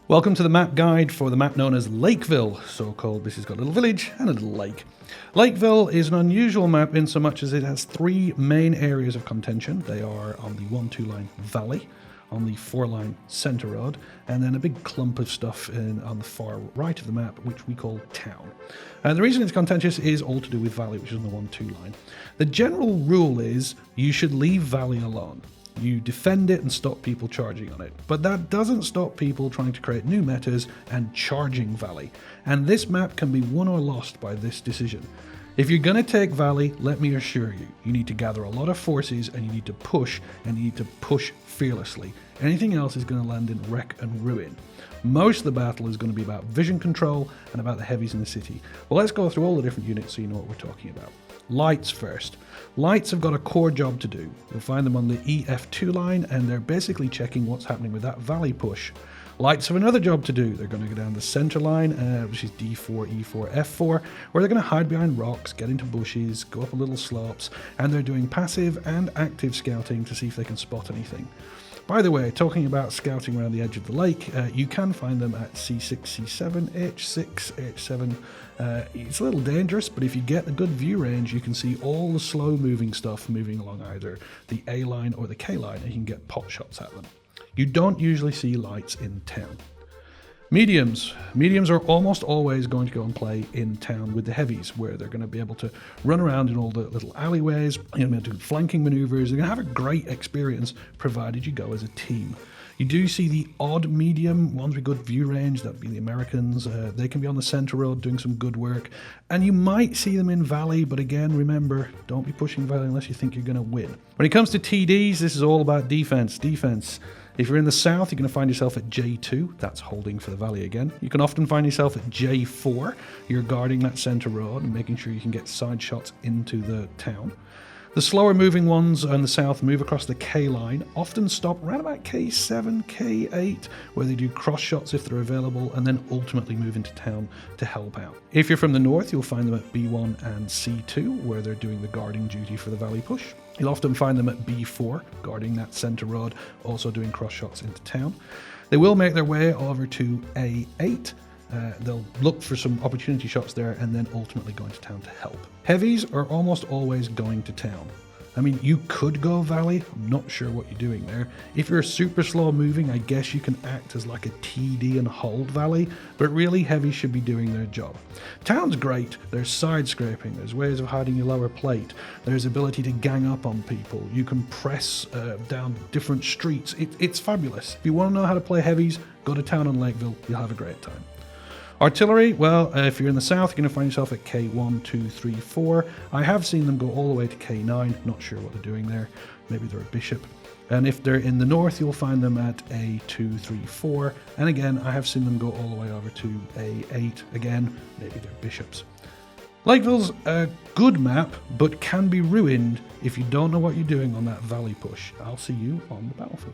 Welcome to the map guide for the map known as Lakeville, so called. This has got a little village and a little lake. Lakeville is an unusual map in so much as it has three main areas of contention. They are on the 1-2 line valley, on the 4 line centre road, and then a big clump of stuff on the far right of the map, which we call town. The reason it's contentious is all to do with valley, which is on the 1-2 line. The general rule is you should leave valley alone. You defend it and stop people charging on it. But that doesn't stop people trying to create new metas and charging valley. And this map can be won or lost by this decision. If you're going to take valley, let me assure you, you need to gather a lot of forces and you need to push, and you need to push fearlessly. Anything else is going to land in wreck and ruin. Most of the battle is going to be about vision control and about the heavies in the city. Well, let's go through all the different units so you know what we're talking about. Lights first. Lights have got a core job to do. You'll find them on the EF2 line, and they're basically checking what's happening with that valley push. Lights have another job to do. They're going to go down the center line, which is D4, E4, F4, where they're going to hide behind rocks, get into bushes, go up a little slopes, and they're doing passive and active scouting to see if they can spot anything. By the way, talking about scouting around the edge of the lake, you can find them at C6, C7, H6, H7. It's a little dangerous, but if you get a good view range, you can see all the slow moving stuff moving along either the A line or the K line, and you can get pot shots at them. You don't usually see lights in town. Mediums. Mediums are almost always going to go and play in town with the heavies, where they're going to be able to run around in all the little alleyways, do flanking maneuvers. They're going to have a great experience, provided you go as a team. You do see the odd medium, ones with good view range, that'd be the Americans. They can be on the center road doing some good work. And you might see them in valley, but again, remember, don't be pushing valley unless you think you're going to win. When it comes to TDs, this is all about defense. If you're in the south, you're going to find yourself at J2, that's holding for the valley again. You can often find yourself at J4, you're guarding that center road and making sure you can get side shots into the town. The slower moving ones on the south move across the K line, often stop around about K7, K8, where they do cross shots if they're available, and then ultimately move into town to help out. If you're from the north, you'll find them at B1 and C2, where they're doing the guarding duty for the valley push. You'll often find them at B4, guarding that center road, also doing cross shots into town. They will make their way over to A8. They'll look for some opportunity shots there and then ultimately go into town to help. Heavies are almost always going to town. I mean, you could go valley, I'm not sure what you're doing there. If you're super slow moving, I guess you can act as like a TD and hold valley, but really heavies should be doing their job. Town's great, there's side scraping, there's ways of hiding your lower plate, there's ability to gang up on people, you can press down different streets, it's fabulous. If you want to know how to play heavies, go to town on Lakeville, you'll have a great time. Artillery, well, if you're in the south, you're going to find yourself at K1, 2, 3, 4. I have seen them go all the way to K9, not sure what they're doing there. Maybe they're a bishop. And if they're in the north, you'll find them at A2, 3, 4. And again, I have seen them go all the way over to A8. Again, maybe they're bishops. Lakeville's a good map, but can be ruined if you don't know what you're doing on that valley push. I'll see you on the battlefield.